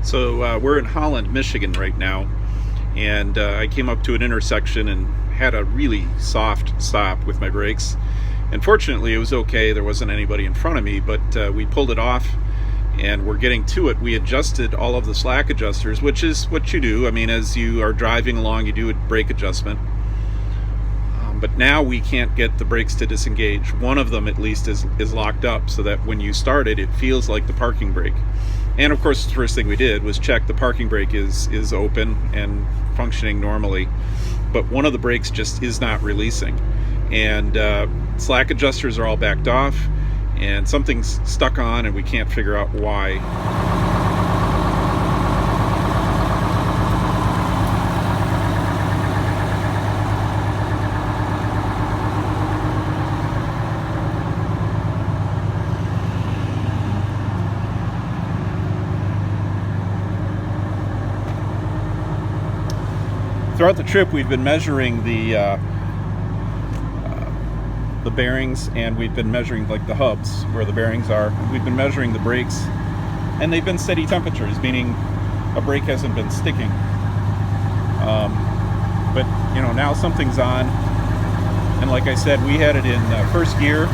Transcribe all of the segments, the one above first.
So we're in Holland, Michigan right now, and I came up to an intersection and had a really soft stop with my brakes. And fortunately, it was okay. There wasn't anybody in front of me, but we pulled it off, and we're getting to it. We adjusted all of the slack adjusters, which is what you do. I mean, as you are driving along, you do a brake adjustment. But now we can't get the brakes to disengage. One of them, at least, is locked up, so that when you start it, it feels like the parking brake. And of course, the first thing we did was check the parking brake is open and functioning normally, but one of the brakes just is not releasing. And slack adjusters are all backed off, and something's stuck on, and we can't figure out why. Throughout the trip, we've been measuring the bearings, and we've been measuring like the hubs where the bearings are. We've been measuring the brakes, and they've been steady temperatures, meaning a brake hasn't been sticking. But you know, now something's on, and like I said, we had it in first gear,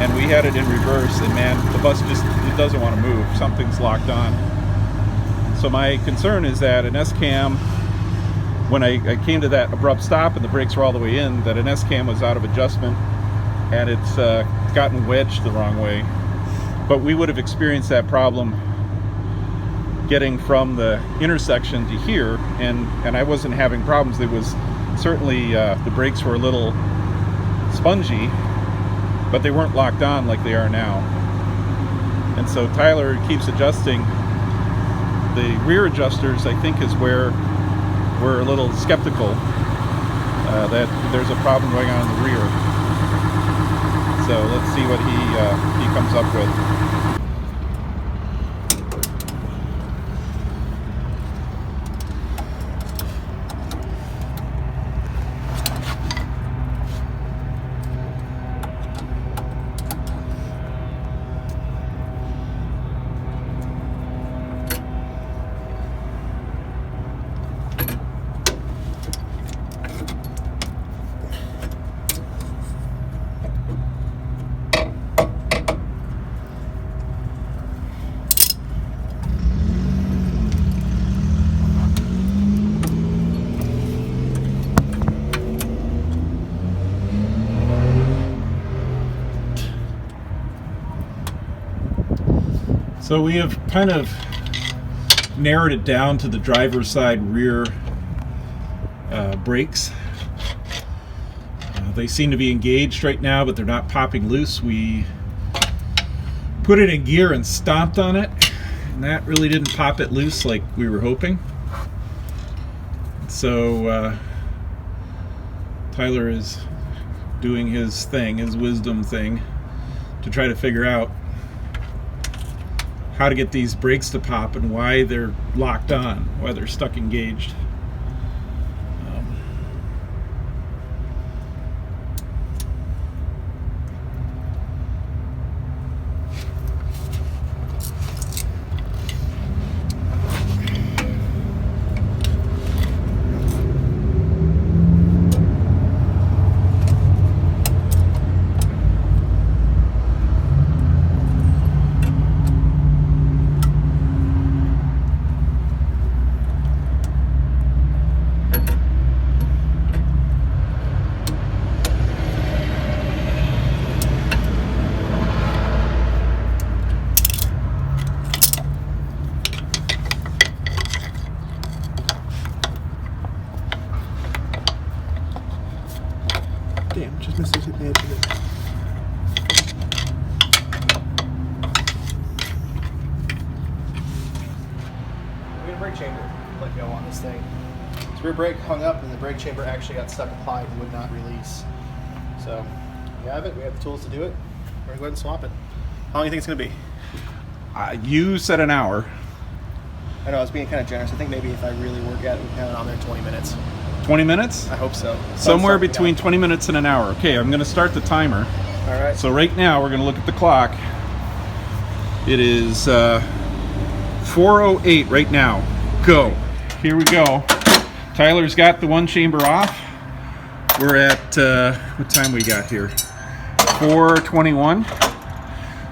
and we had it in reverse, and man, the bus it doesn't want to move. Something's locked on. So my concern is that an S-cam, when I came to that abrupt stop and the brakes were all the way in, that an S-cam was out of adjustment and it's gotten wedged the wrong way. But we would have experienced that problem getting from the intersection to here, and I wasn't having problems. It was certainly, the brakes were a little spongy, but they weren't locked on like they are now. And so Tyler keeps adjusting. The rear adjusters, I think, is where we're a little skeptical that there's a problem going on in the rear. So let's see what he comes up with. So we have kind of narrowed it down to the driver's side rear brakes. They seem to be engaged right now, but they're not popping loose. We put it in gear and stomped on it, and that really didn't pop it loose like we were hoping. So Tyler is doing his thing, his wisdom thing, to try to figure out how to get these brakes to pop and why they're locked on, why they're stuck engaged. Damn, just missed the edge of it. We had a brake chamber let go on this thing. This rear brake hung up and the brake chamber actually got stuck applied and would not release. So we have it, we have the tools to do it. We're gonna go ahead and swap it. How long do you think it's gonna be? You said an hour. I know, I was being kind of generous. I think maybe if I really work at it, we can have it on there 20 minutes. 20 minutes? I hope so. Somewhere between 20 minutes and an hour. Okay, I'm going to start the timer. All right. So right now we're going to look at the clock. It is 4:08 right now. Go. Here we go. Tyler's got the one chamber off. We're at, what time we got here? 4:21.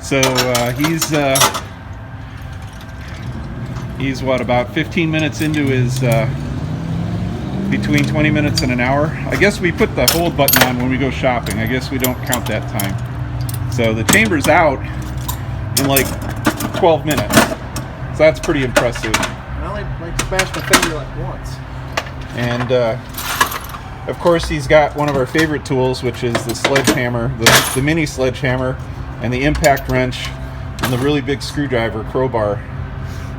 So he's what, about 15 minutes into his, between 20 minutes and an hour. I guess we put the hold button on when we go shopping. I guess we don't count that time. So the chamber's out in like 12 minutes. So that's pretty impressive. I only like smashed my finger like once. And of course he's got one of our favorite tools, which is the sledgehammer, the mini sledgehammer, and the impact wrench, and the really big screwdriver, crowbar.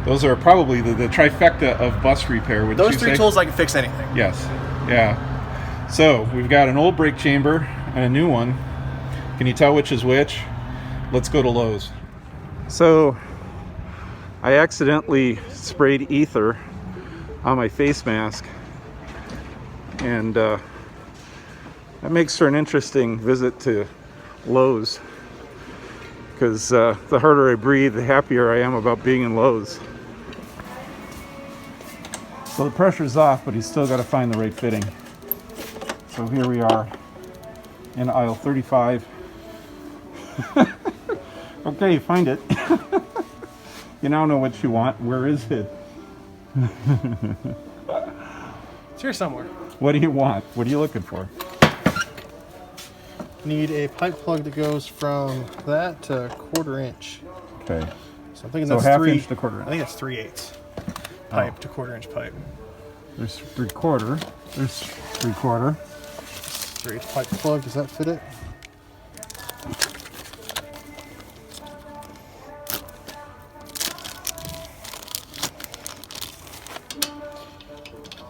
Those are probably the trifecta of bus repair, would you say? Those three tools I can fix anything. Yes. Yeah. So we've got an old brake chamber and a new one. Can you tell which is which? Let's go to Lowe's. So I accidentally sprayed ether on my face mask, and that makes for an interesting visit to Lowe's, because the harder I breathe, the happier I am about being in Lowe's. So the pressure's off, but he's still got to find the right fitting. So here we are in aisle 35. Okay, find it. You now know what you want. Where is it? It's here somewhere. What do you want? What are you looking for? Need a pipe plug that goes from that to 1/4 inch. Okay. So I'm thinking So that's half 3 inch to 1/4 inch. I think that's 3/8 pipe to 1/4 inch pipe. There's 3/4. There's 3/4. 3/8 pipe plug. Does that fit it?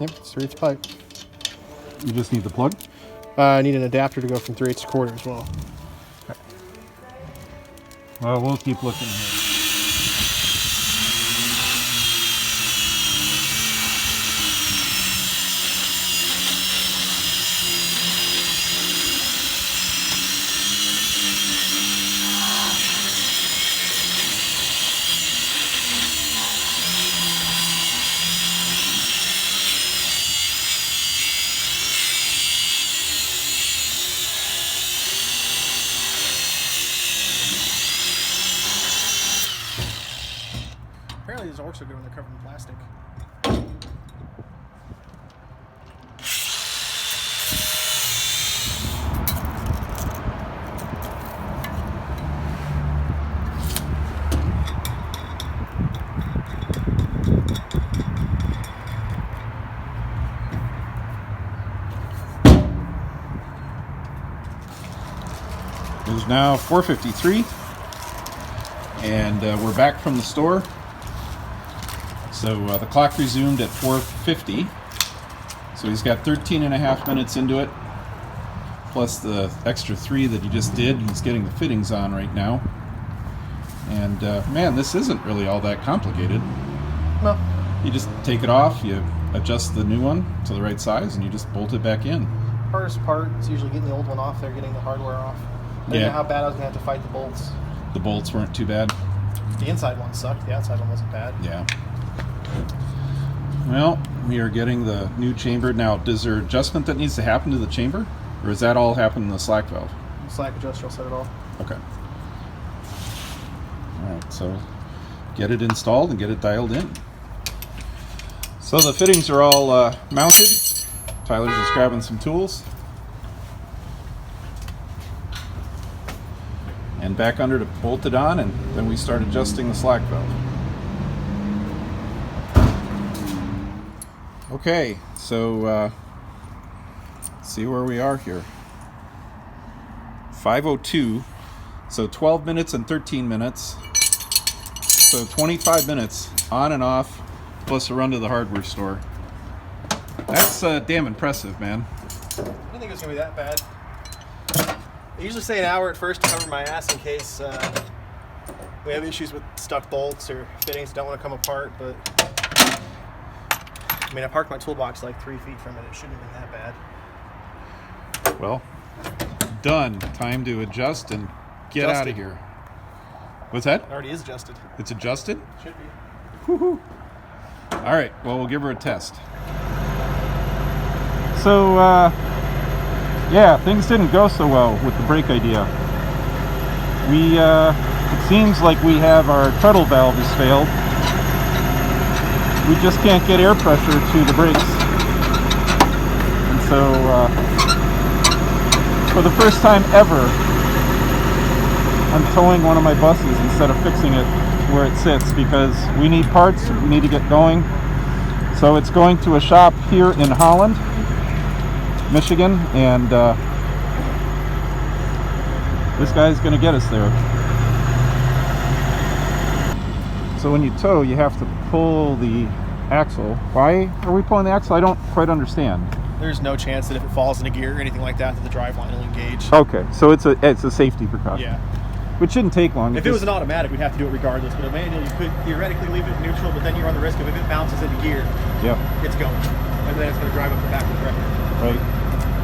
Yep, it's 3/8 pipe. You just need the plug? I need an adapter to go from 3/8 to 1/4 as well. Okay. Well, we'll keep looking here. Apparently these don't work so good when they're covered in plastic. It is now 4:53, and we're back from the store. So the clock resumed at 4:50. So he's got 13 and a half minutes into it, plus the extra 3 that he just did. He's getting the fittings on right now. And man, this isn't really all that complicated. No. You just take it off, you adjust the new one to the right size, and you just bolt it back in. Hardest part is usually getting the old one off there, getting the hardware off. I didn't know how bad I was going to have to fight the bolts. The bolts weren't too bad. The inside one sucked, the outside one wasn't bad. Yeah. Well, we are getting the new chamber. Now, is there adjustment that needs to happen to the chamber? Or does that all happen in the slack valve? Slack adjuster will set it all. Okay. Alright, so get it installed and get it dialed in. So the fittings are all mounted. Tyler's just grabbing some tools. And back under to bolt it on, and then we start adjusting the slack valve. Okay, so let's see where we are here. 5:02, so 12 minutes and 13 minutes. So 25 minutes on and off, plus a run to the hardware store. That's damn impressive, man. I didn't think it was going to be that bad. I usually say an hour at first to cover my ass in case we have issues with stuck bolts or fittings that don't want to come apart, but I mean, I parked my toolbox like 3 feet from it. It shouldn't have been that bad. Well, done. Time to adjust and get out of here. What's that? It already is adjusted. It's adjusted? Should be. Woo-hoo. All right, well, we'll give her a test. So, yeah, things didn't go so well with the brake idea. It seems like we have our treadle valve has failed. We just can't get air pressure to the brakes. And so, for the first time ever, I'm towing one of my buses instead of fixing it where it sits, because we need parts, we need to get going. So it's going to a shop here in Holland, Michigan, and this guy's going to get us there. So when you tow, you have to pull the axle. Why are we pulling the axle? I don't quite understand. There's no chance that if it falls into gear or anything like that, that the driveline will engage. Okay, so it's a safety precaution. Yeah. Which shouldn't take long. If it was an automatic, we'd have to do it regardless. But a manual, you could theoretically leave it neutral, but then you run the risk of if it bounces into gear, it's going. And then it's going to drive up the back of the wrecker. Right.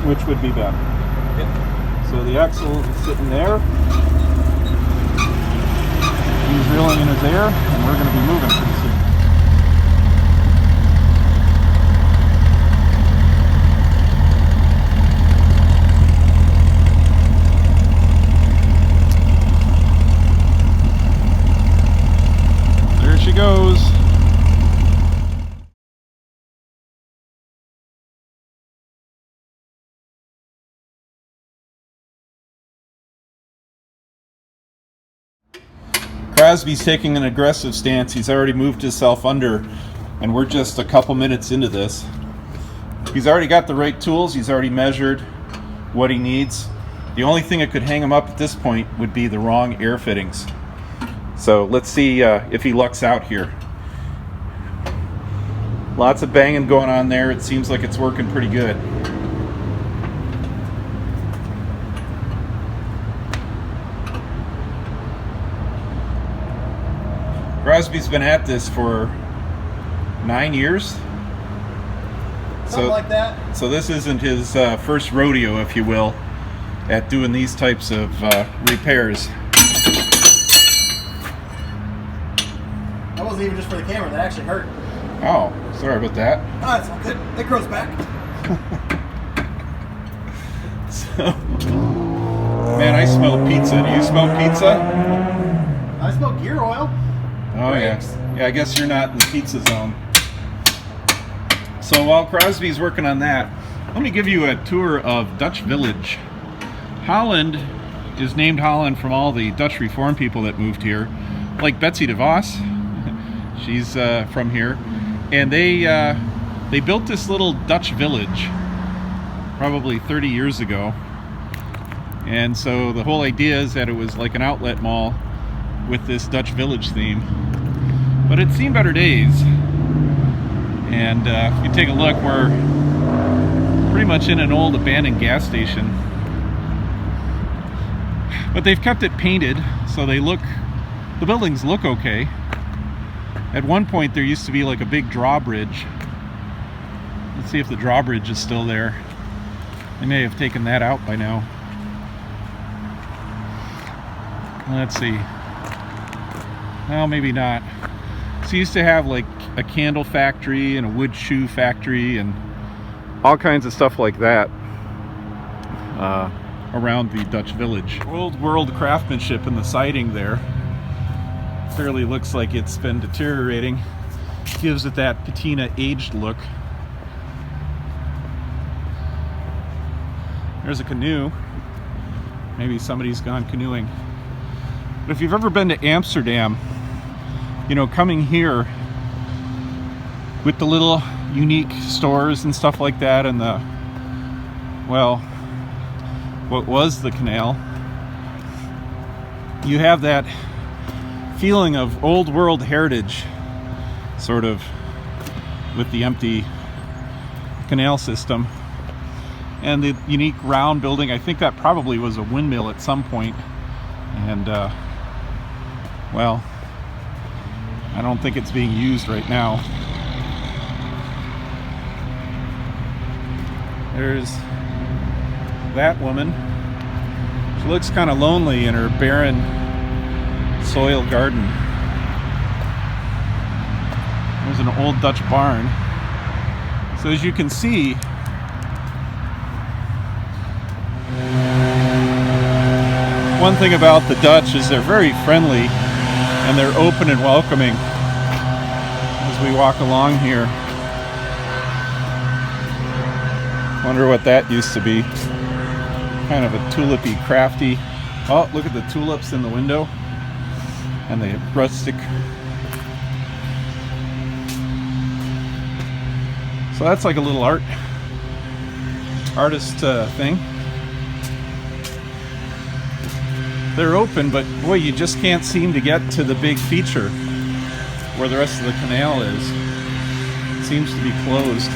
Which would be better. Yep. So the axle is sitting there. He's reeling in his air, and we're going to be moving pretty soon. There she goes. Crosby's taking an aggressive stance. He's already moved himself under, and we're just a couple minutes into this. He's already got the right tools. He's already measured what he needs. The only thing that could hang him up at this point would be the wrong air fittings. So let's see if he lucks out here. Lots of banging going on there. It seems like it's working pretty good. Crosby's been at this for 9 years. Something like that. So this isn't his first rodeo, if you will, at doing these types of repairs. That wasn't even just for the camera. That actually hurt. Oh, sorry about that. Oh, it's all good. It grows back. So, man, I smell pizza. Do you smell pizza? I smell gear oil. Oh, Brakes. yeah, I guess you're not in the pizza zone. So while Crosby's working on that, let me give you a tour of Dutch Village. Holland is named Holland from all the Dutch Reformed people that moved here, like Betsy DeVos. She's from here, and they built this little Dutch village probably 30 years ago. And so the whole idea is that it was like an outlet mall with this Dutch village theme, but it's seen better days. And if you take a look, we're pretty much in an old abandoned gas station, but they've kept it painted, so the buildings look okay. At one point there used to be like a big drawbridge. Let's see if the drawbridge is still there. They may have taken that out by now. Let's see. Well, maybe not. So you used to have like a candle factory and a wood shoe factory and all kinds of stuff like that around the Dutch village. Old world craftsmanship in the siding there. Clearly looks like it's been deteriorating. Gives it that patina aged look. There's a canoe. Maybe somebody's gone canoeing. But if you've ever been to Amsterdam, you know, coming here with the little unique stores and stuff like that, and the, well, what was the canal, you have that feeling of old world heritage, sort of, with the empty canal system and the unique round building. I think that probably was a windmill at some point, and well, I don't think it's being used right now. There's that woman. She looks kind of lonely in her barren soil garden. There's an old Dutch barn. So as you can see, one thing about the Dutch is they're very friendly and they're open and welcoming as we walk along here. Wonder what that used to be. Kind of a tulipy, crafty. Oh, look at the tulips in the window and the rustic. So that's like a little artist thing. They're open, but boy, you just can't seem to get to the big feature where the rest of the canal is. It seems to be closed.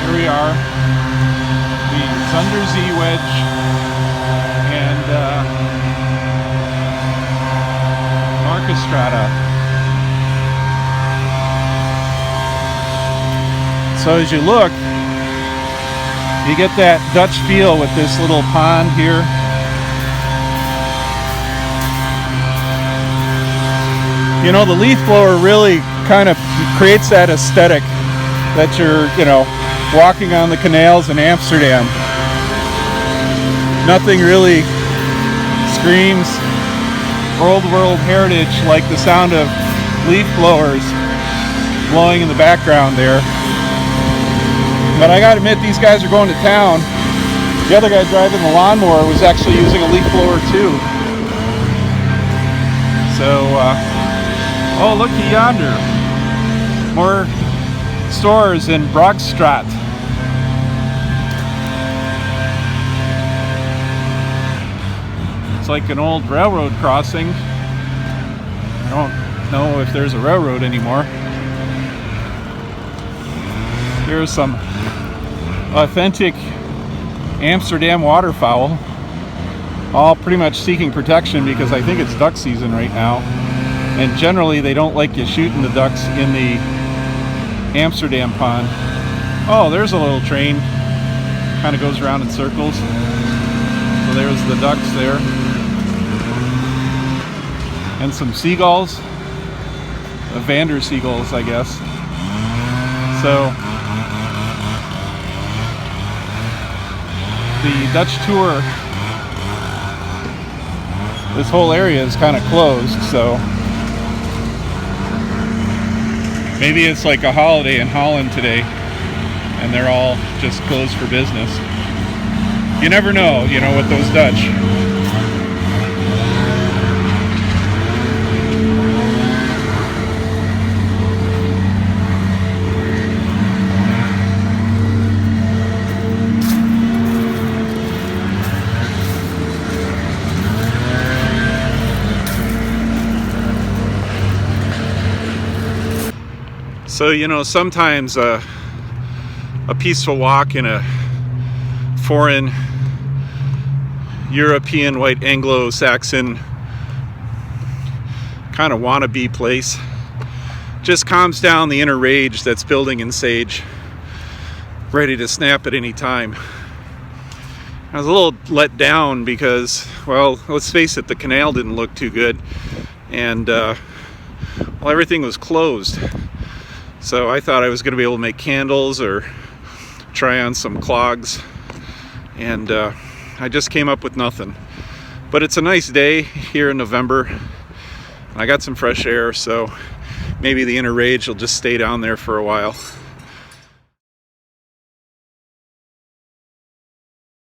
Here we are, the Zunderzee Wedge and Markestrata. So as you look, you get that Dutch feel with this little pond here. You know, the leaf blower really kind of creates that aesthetic that you're, you know, walking on the canals in Amsterdam. Nothing really screams old world heritage like the sound of leaf blowers blowing in the background there. But I gotta admit, these guys are going to town. The other guy driving the lawnmower was actually using a leaf blower too. So, oh, look yonder. More stores in Brogstraat. It's like an old railroad crossing. I don't know if there's a railroad anymore. Here's some authentic Amsterdam waterfowl, all pretty much seeking protection because I think it's duck season right now, and generally they don't like you shooting the ducks in the Amsterdam pond. Oh, there's a little train, kind of goes around in circles. So there's the ducks there, and some seagulls, Vander seagulls, I guess. So the Dutch tour, this whole area is kind of closed, so maybe it's like a holiday in Holland today and they're all just closed for business. You never know, you know, with those Dutch. So, you know, sometimes a peaceful walk in a foreign, European, white Anglo-Saxon kind of wannabe place just calms down the inner rage that's building in Sage, ready to snap at any time. I was a little let down because, well, let's face it, the canal didn't look too good, and well, everything was closed. So I thought I was going to be able to make candles or try on some clogs, and I just came up with nothing. But it's a nice day here in November. I got some fresh air, so maybe the inner rage will just stay down there for a while.